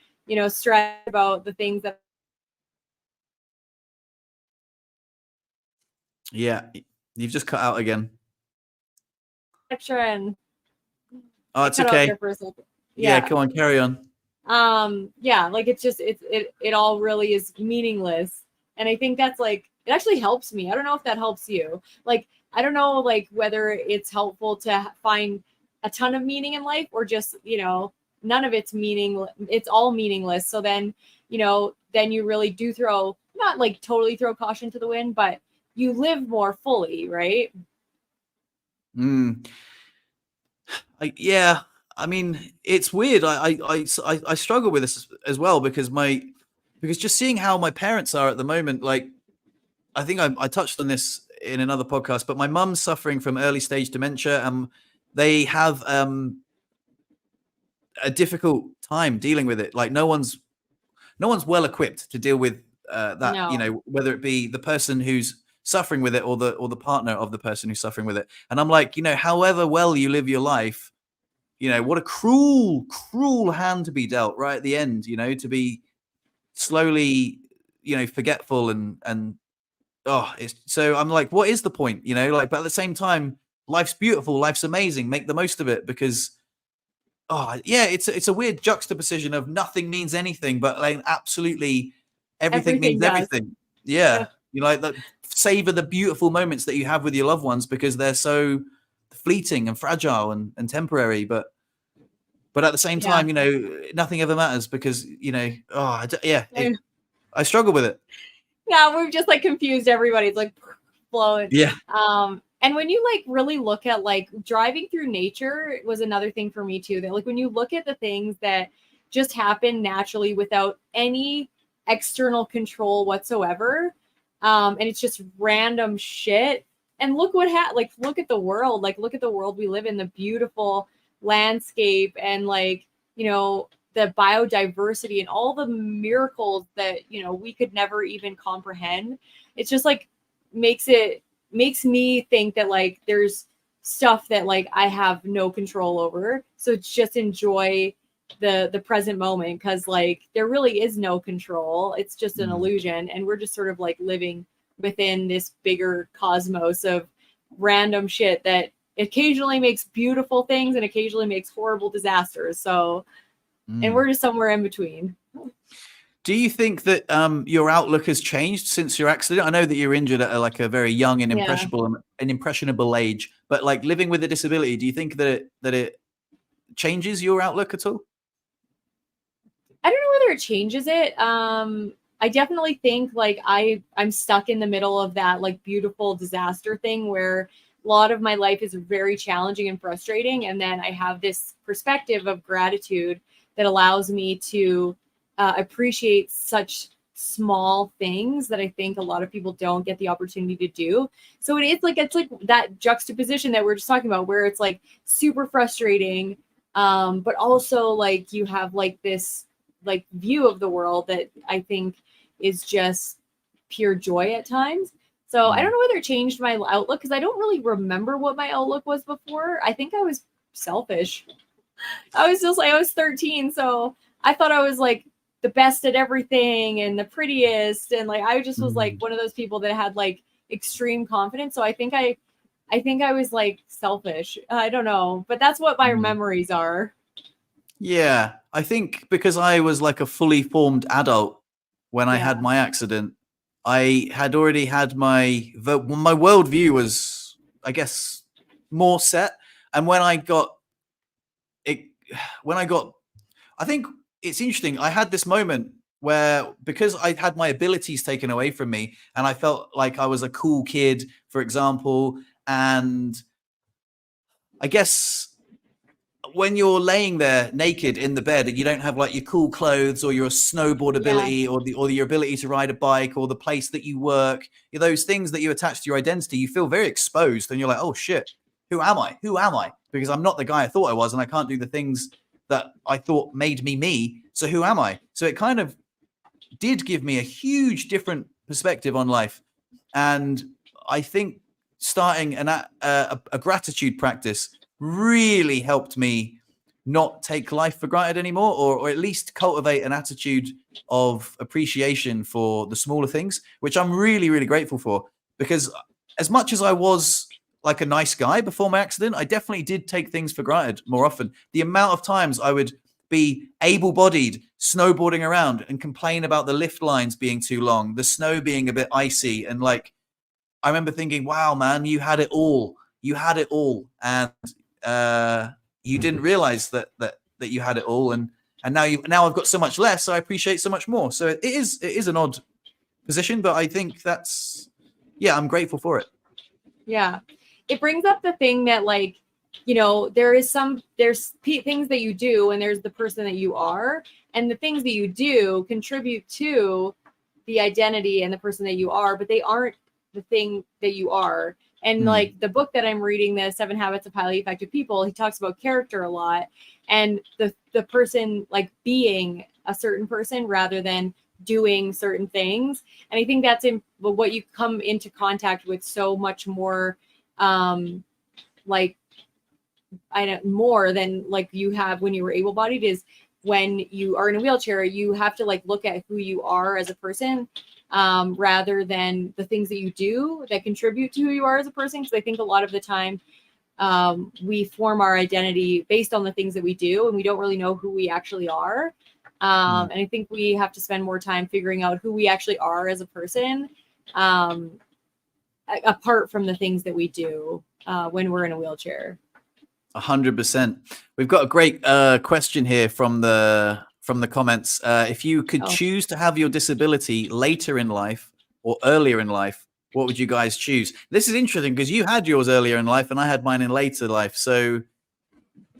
stress about the things that. Yeah. You've just cut out again. Section. Oh, it's okay. Yeah, come on, carry on. Like it's just, it all really is meaningless. And I think that's like, it actually helps me. I don't know if that helps you. Like, I don't know, like whether it's helpful to find a ton of meaning in life or just, none of it's it's all meaningless. So then, then you really do not like totally throw caution to the wind, but you live more fully, right? I mean, it's weird. I struggle with this as well because just seeing how my parents are at the moment, like, I think I touched on this in another podcast, but my mum's suffering from early stage dementia, and they have a difficult time dealing with it. Like no one's well equipped to deal with that. No. Whether it be the person who's suffering with it or the partner of the person who's suffering with it. And I'm like, however well you live your life, what a cruel hand to be dealt right at the end. To be slowly, forgetful and. So I'm like, what is the point? But at the same time, life's beautiful, life's amazing. Make the most of it because, it's a weird juxtaposition of nothing means anything, but like absolutely everything Everything means does. everything. Yeah. Yep. You like that, savor the beautiful moments that you have with your loved ones because they're so fleeting and fragile and temporary. But at the same Yeah. time, nothing ever matters because, yeah, And- I struggle with it. yeah, we've just like confused everybody. It's like flowing. Yeah. And when you like really look at like driving through nature was another thing for me too. That like when you look at the things that just happen naturally without any external control whatsoever, and it's just random shit. And look what like look at the world, like look at the world we live in, the beautiful landscape and like the biodiversity and all the miracles that we could never even comprehend. It's just like makes me think that like there's stuff that like I have no control over. So just enjoy the present moment because like there really is no control. It's just an illusion, and we're just sort of like living within this bigger cosmos of random shit that occasionally makes beautiful things and occasionally makes horrible disasters. So and we're just somewhere in between. Do you think that your outlook has changed since your accident? I know that you're injured at like a very young and impressionable age, but like living with a disability, do you think that it changes your outlook at all? I don't know whether it changes it. I definitely think like I'm stuck in the middle of that like beautiful disaster thing where a lot of my life is very challenging and frustrating, and then I have this perspective of gratitude that allows me to appreciate such small things that I think a lot of people don't get the opportunity to do. So it's like that juxtaposition that we're just talking about, where it's like super frustrating, but also like you have like this like view of the world that I think is just pure joy at times. So I don't know whether it changed my outlook because I don't really remember what my outlook was before. I think I was selfish. I was 13, so I thought I was like the best at everything and the prettiest, and like I just was like one of those people that had like extreme confidence. So I think I was like selfish. I don't know, but that's what my memories are. Yeah, I think because I was like a fully formed adult when I had my accident, I had already had my worldview was, I guess, more set. And when I got it, I think it's interesting. I had this moment where because I had my abilities taken away from me, and I felt like I was a cool kid, for example, and I guess when you're laying there naked in the bed and you don't have like your cool clothes or your snowboard ability or your ability to ride a bike or the place that you work, those things that you attach to your identity, you feel very exposed and you're like, oh shit, who am I? Who am I? Because I'm not the guy I thought I was and I can't do the things that I thought made me me. So who am I? So it kind of did give me a huge different perspective on life. And I think starting a gratitude practice really helped me not take life for granted anymore, or at least cultivate an attitude of appreciation for the smaller things, which I'm really, really grateful for. Because as much as I was like a nice guy before my accident, I definitely did take things for granted more often. The amount of times I would be able-bodied, snowboarding around and complain about the lift lines being too long, the snow being a bit icy, and like I remember thinking, wow, man, you had it all. You had it all. And you didn't realize that you had it all. And now I've got so much less, so I appreciate so much more. So it is an odd position, but I think I'm grateful for it. Yeah. It brings up the thing that like, there's things that you do and there's the person that you are, and the things that you do contribute to the identity and the person that you are, but they aren't the thing that you are. And like the book that I'm reading, the 7 Habits of Highly Effective People, he talks about character a lot, and the person like being a certain person rather than doing certain things. And I think that's what you come into contact with so much more, like more than like you have when you were able-bodied, is when you are in a wheelchair, you have to like look at who you are as a person, rather than the things that you do that contribute to who you are as a person. Because I think a lot of the time we form our identity based on the things that we do, and we don't really know who we actually are. And I think we have to spend more time figuring out who we actually are as a person, apart from the things that we do when we're in a wheelchair. 100%. We've got a great question here from the comments. If you could choose to have your disability later in life or earlier in life, what would you guys choose? This is interesting because you had yours earlier in life and I had mine in later life. So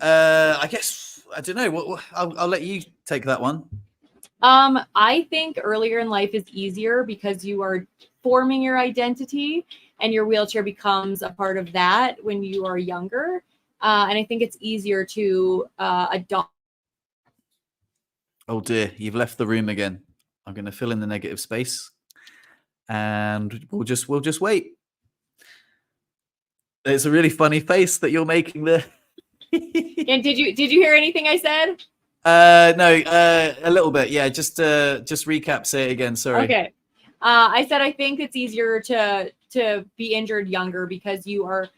I guess, I don't know. I'll let you take that one. I think earlier in life is easier because you are forming your identity and your wheelchair becomes a part of that when you are younger. And I think it's easier to adopt. Oh dear, you've left the room again. I'm going to fill in the negative space, and we'll just wait. It's a really funny face that you're making there. And did you hear anything I said? No, a little bit. Yeah, just recap. Say it again. Sorry. Okay. I said I think it's easier to be injured younger because you are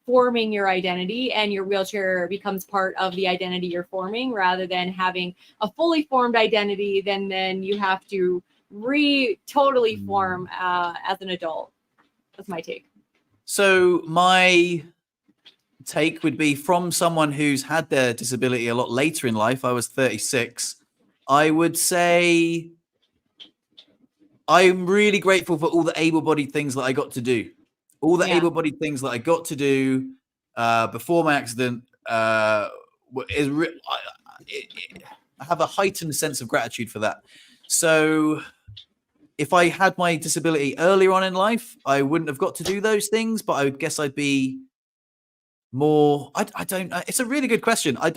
forming your identity and your wheelchair becomes part of the identity you're forming rather than having a fully formed identity. Then you have to totally form as an adult. That's my take. So my take would be from someone who's had their disability a lot later in life. I was 36. I would say I'm really grateful for all the able-bodied things that I got to do. All the able-bodied things that I got to do before my accident I have a heightened sense of gratitude for that. So if I had my disability earlier on in life, I wouldn't have got to do those things, but I guess I'd be more, I don't know. It's a really good question. I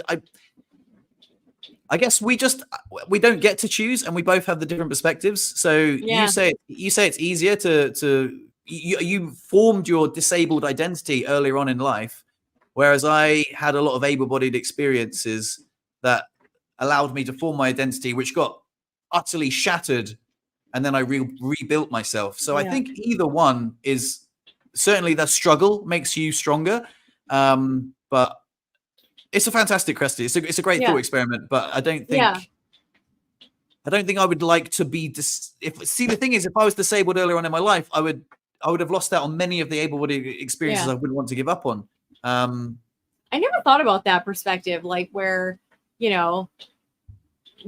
guess we don't get to choose, and we both have the different perspectives. So you say it's easier to you formed your disabled identity earlier on in life, whereas I had a lot of able-bodied experiences that allowed me to form my identity, which got utterly shattered, and then I rebuilt myself. So I think either one is certainly, the struggle makes you stronger, but it's a fantastic question. It's a great thought experiment, but I don't think I would like to be the thing is, if I was disabled earlier on in my life, I would have lost out on many of the able-bodied experiences I wouldn't want to give up on. I never thought about that perspective, like where,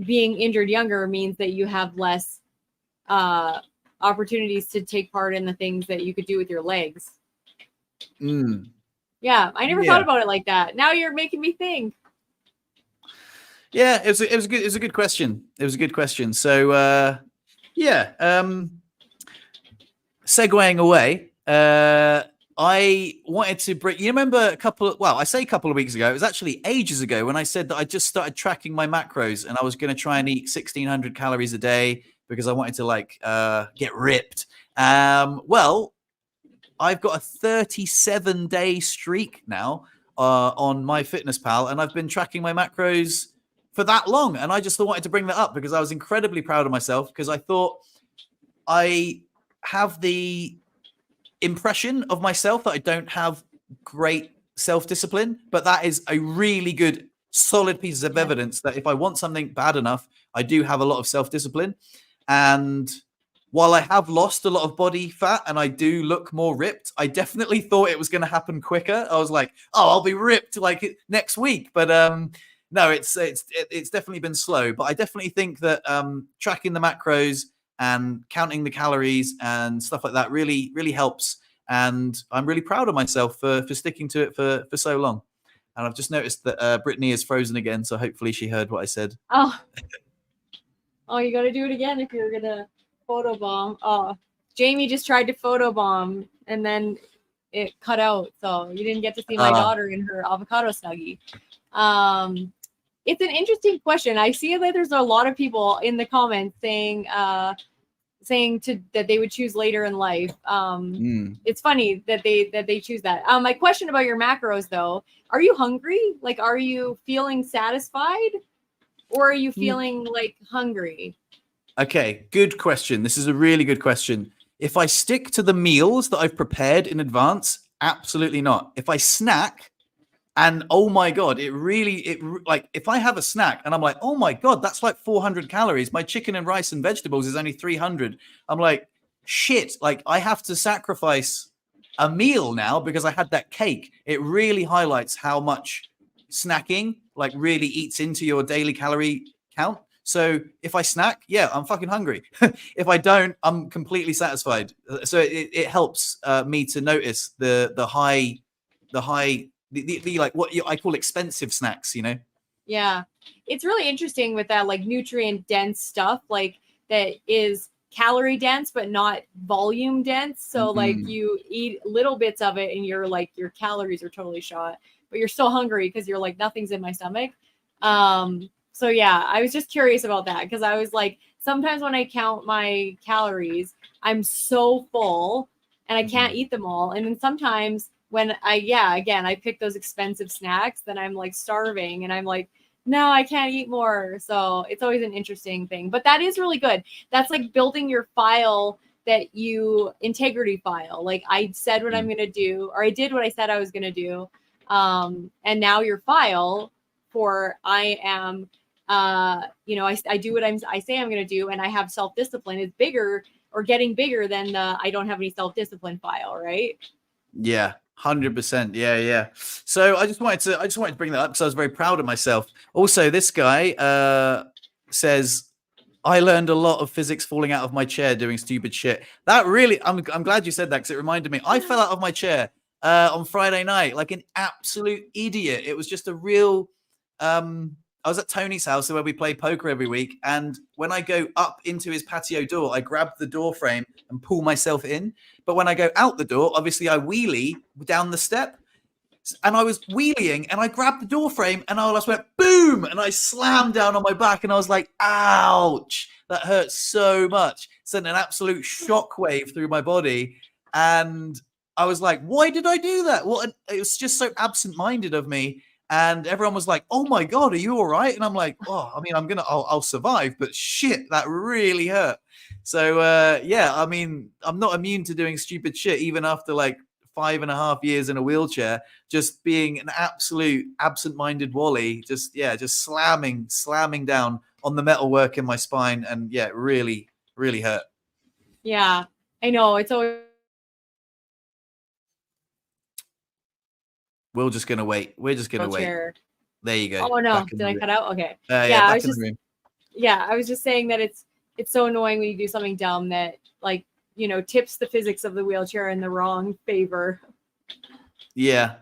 being injured younger means that you have less opportunities to take part in the things that you could do with your legs. Yeah, I never thought about it like that. Now you're making me think. Yeah, it was a good question. It was a good question. So segueing away, I wanted to bring, you remember I say a couple of weeks ago, it was actually ages ago when I said that I just started tracking my macros and I was going to try and eat 1,600 calories a day because I wanted to get ripped. Well, I've got a 37-day streak now on MyFitnessPal, and I've been tracking my macros for that long. And I just wanted to bring that up because I was incredibly proud of myself, because I thought I have the impression of myself that I don't have great self-discipline, but that is a really good, solid piece of evidence that if I want something bad enough, I do have a lot of self-discipline. And while I have lost a lot of body fat and I do look more ripped, I definitely thought it was going to happen quicker. I was like, oh, I'll be ripped like next week. But no, it's definitely been slow. But I definitely think that tracking the macros and counting the calories and stuff like that really, really helps. And I'm really proud of myself for sticking to it for so long. And I've just noticed that Brittney is frozen again. So hopefully she heard what I said. Oh, you got to do it again if you're going to photobomb. Oh, Jamie just tried to photobomb and then it cut out. So you didn't get to see my daughter in her avocado snuggie. It's an interesting question. I see that there's a lot of people in the comments saying that they would choose later in life. It's funny that they choose that. My question about your macros though, are you hungry? Like, are you feeling satisfied or are you feeling like hungry? Okay, good question. This is a really good question. If I stick to the meals that I've prepared in advance, absolutely not. If I snack, And oh my God, like if I have a snack and I'm like, oh my God, that's like 400 calories. My chicken and rice and vegetables is only 300. I'm like, shit, like I have to sacrifice a meal now because I had that cake. It really highlights how much snacking like really eats into your daily calorie count. So if I snack, yeah, I'm fucking hungry. If I don't, I'm completely satisfied. So it helps me to notice the high the like what I call expensive snacks, you know? Yeah. It's really interesting with that like nutrient dense stuff, like that is calorie dense, but not volume dense. So like you eat little bits of it and you're like, your calories are totally shot, but you're still hungry because you're like, nothing's in my stomach. So yeah, I was just curious about that because I was like, sometimes when I count my calories, I'm so full and I can't eat them all. And then sometimes when I pick those expensive snacks, then I'm like starving and I'm like, no, I can't eat more. So it's always an interesting thing, but that is really good. That's like building your file integrity file. Like I said what I'm going to do, or I did what I said I was going to do. And now your file for I am, I do what I say I'm going to do. And I have self-discipline is bigger or getting bigger than the, I don't have any self-discipline file. Right. Yeah. 100%. Yeah. So I just wanted to bring that up because I was very proud of myself. Also, this guy says, I learned a lot of physics falling out of my chair doing stupid shit. That really, I'm glad you said that because it reminded me. I fell out of my chair on Friday night like an absolute idiot. It was just a real. I was at Tony's house where we play poker every week, and when I go up into his patio door, I grab the door frame and pull myself in. But when I go out the door, obviously I wheelie down the step. And I was wheeling and I grabbed the door frame and I just went boom and I slammed down on my back and I was like, ouch, that hurts so much. Sent an absolute shockwave through my body. And I was like, why did I do that? It was just so absent-minded of me. And everyone was like, oh my God, are you all right? And I'm like, oh, I mean, I'll survive, but shit, that really hurt. So yeah, I mean, I'm not immune to doing stupid shit even after like 5.5 years in a wheelchair, just being an absolute absent-minded Wally, just slamming down on the metalwork in my spine, and yeah, it really, really hurt. Yeah, I know. It's always. We're just gonna wait. We're just gonna wait. There you go. Oh no, did I cut out? Okay. Yeah, I was just. Yeah, I was just saying that it's so annoying when you do something dumb that like tips the physics of the wheelchair in the wrong favor. Yeah.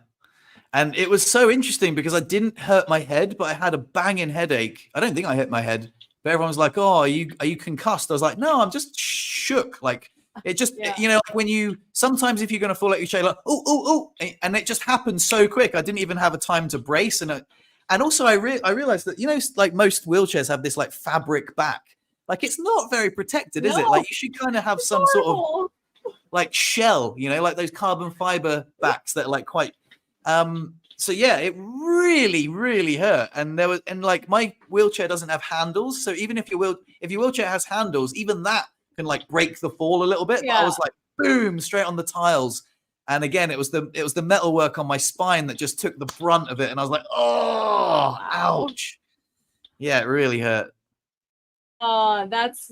And it was so interesting because I didn't hurt my head, but I had a banging headache. I don't think I hit my head, but everyone was like, oh, are you concussed? I was like, no, I'm just shook. Like it just, like when sometimes if you're going to fall out your chair, like, oh, and it just happened so quick. I didn't even have a time to brace. And also I realized that, like most wheelchairs have this like fabric back. Like it's not very protected, is it? Like you should kind of have some sort of like shell, like those carbon fiber backs that are like quite. So yeah, it really, really hurt. And like my wheelchair doesn't have handles, so even if your wheelchair has handles, even that can like break the fall a little bit. Yeah. But I was like, boom, straight on the tiles. And again, it was the metalwork on my spine that just took the brunt of it, and I was like, oh, ouch. Yeah, it really hurt. That's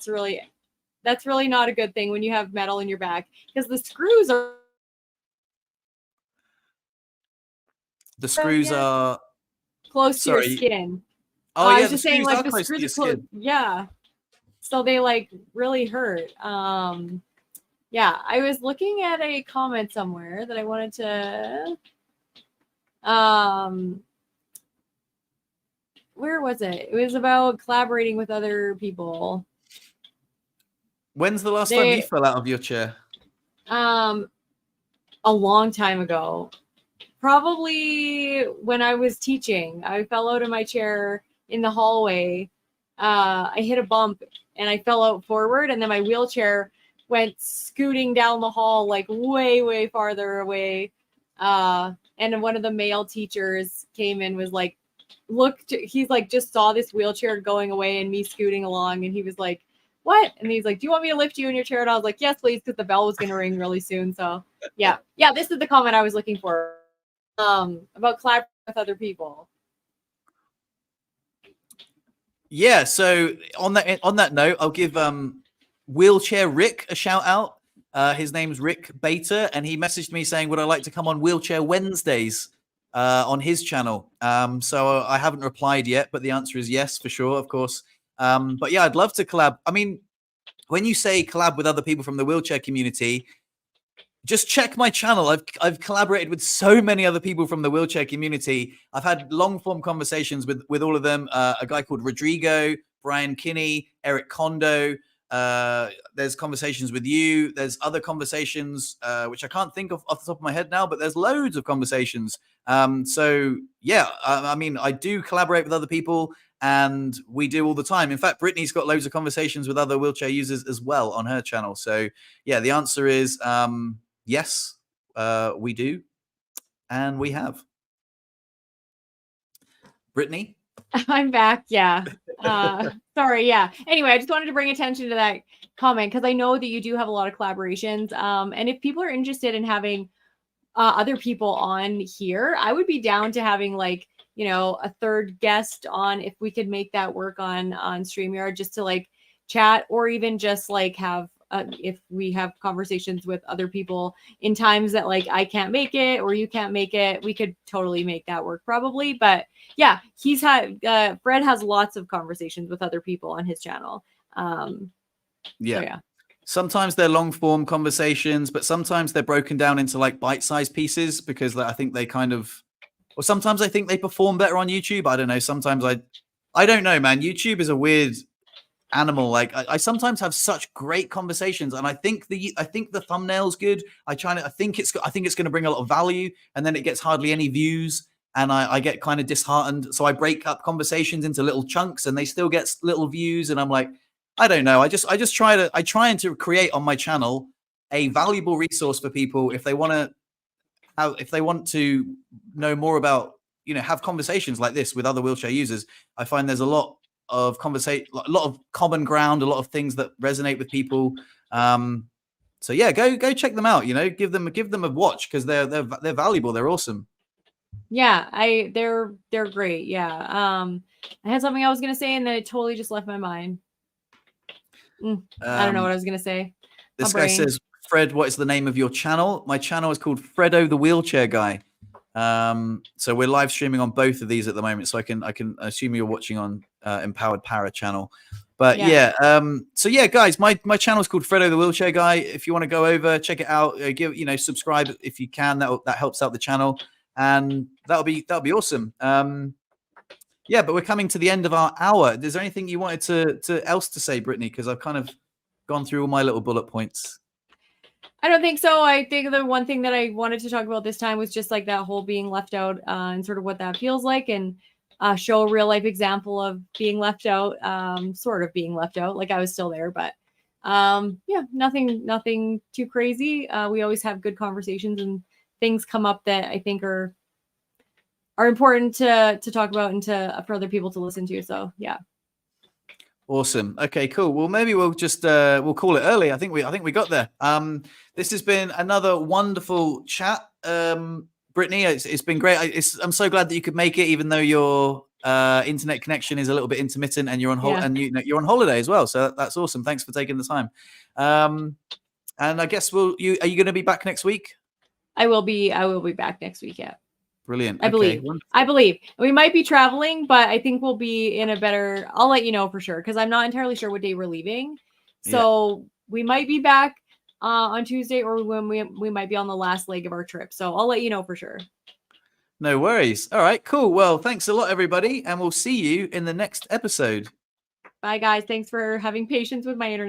really not a good thing when you have metal in your back because the screws are. The screws are close to your skin. Oh yeah, I was just saying like the screws are close. Yeah. So they like really hurt. Yeah, I was looking at a comment somewhere that I wanted to where was it? It was about collaborating with other people. When's the last time you fell out of your chair? A long time ago. Probably when I was teaching. I fell out of my chair in the hallway. I hit a bump and I fell out forward, and then my wheelchair went scooting down the hall like way, way farther away. And one of the male teachers came in, was like, he's like, just saw this wheelchair going away and me scooting along, and he was like, what? And he's like, do you want me to lift you in your chair? And I was like, yes, please, because the bell was going to ring really soon. So yeah, this is the comment I was looking for. about collaborating with other people. Yeah, so on that note, I'll give Wheelchair Rick a shout out. His name's Rick Bater, and he messaged me saying, would I like to come on Wheelchair Wednesdays on his channel? So I haven't replied yet, but the answer is yes, for sure, of course. But yeah, I'd love to collab. I mean, when you say collab with other people from the wheelchair community, just check my channel. I've collaborated with so many other people from the wheelchair community. I've had long form conversations with all of them. A guy called Rodrigo, Brian Kinney, Eric Kondo. There's conversations with you. There's other conversations which I can't think of off the top of my head now, but there's loads of conversations. So yeah, I mean, I do collaborate with other people, and we do all the time. In fact, Brittney's got loads of conversations with other wheelchair users as well on her channel. So yeah, the answer is yes, we do, and we have. Brittney? I'm back. Yeah. Sorry. Yeah. Anyway, I just wanted to bring attention to that comment because I know that you do have a lot of collaborations. And if people are interested in having other people on here, I would be down to having like, you know, a third guest on if we could make that work on StreamYard, just to like chat, or even just like have if we have conversations with other people in times that like I can't make it or you can't make it, we could totally make that work probably. But yeah, he's had Fred has lots of conversations with other people on his channel. Yeah. So yeah. Sometimes they're long form conversations, but sometimes they're broken down into like bite-sized pieces because I think they kind of, or sometimes I think they perform better on YouTube. I don't know. Sometimes I don't know, man. YouTube is a weird animal. Like I sometimes have such great conversations, and I think the thumbnail's good. I think it's going to bring a lot of value, and then it gets hardly any views, and I get kind of disheartened. So I break up conversations into little chunks, and they still get little views, and I'm like, I don't know. I try to create on my channel a valuable resource for people if they want to know more about, you know, have conversations like this with other wheelchair users. I find there's a lot of a lot of common ground, a lot of things that resonate with people. So yeah, go check them out. You know, give them a watch because they're valuable. They're awesome. Yeah, they're great. Yeah. I had something I was gonna say and then it totally just left my mind. I don't know what I was gonna say. This guy says, Fred, what is the name of your channel? My channel is called Fredo the Wheelchair Guy. So we're live streaming on both of these at the moment. So I can assume you're watching on Empowered Para channel. But yeah, so yeah, guys, my channel is called Fredo the Wheelchair Guy. If you want to go over, check it out, subscribe if you can. That helps out the channel, and that'll be awesome. Yeah, but we're coming to the end of our hour. Is there anything you wanted else to say, Brittney? Because I've kind of gone through all my little bullet points. I don't think so. I think the one thing that I wanted to talk about this time was just like that whole being left out and sort of what that feels like, and show a real life example of being left out, sort of being left out. Like I was still there, but yeah, nothing too crazy. We always have good conversations and things come up that I think are important to talk about and for other people to listen to. So yeah. Awesome. Okay, cool. Well, maybe we'll just we'll call it early. I think we got there. This has been another wonderful chat. Brittney, it's been great. I'm so glad that you could make it, even though your internet connection is a little bit intermittent, and you're on and you're on holiday as well. So that's awesome. Thanks for taking the time. And I guess are you going to be back next week? I will be back next week. Yeah. Brilliant. I believe we might be traveling, but I think we'll be in a better, I'll let you know for sure. Cause I'm not entirely sure what day we're leaving. So we might be back on Tuesday, or when we might be on the last leg of our trip. So I'll let you know for sure. No worries. All right, cool. Well, thanks a lot, everybody. And we'll see you in the next episode. Bye guys. Thanks for having patience with my internet.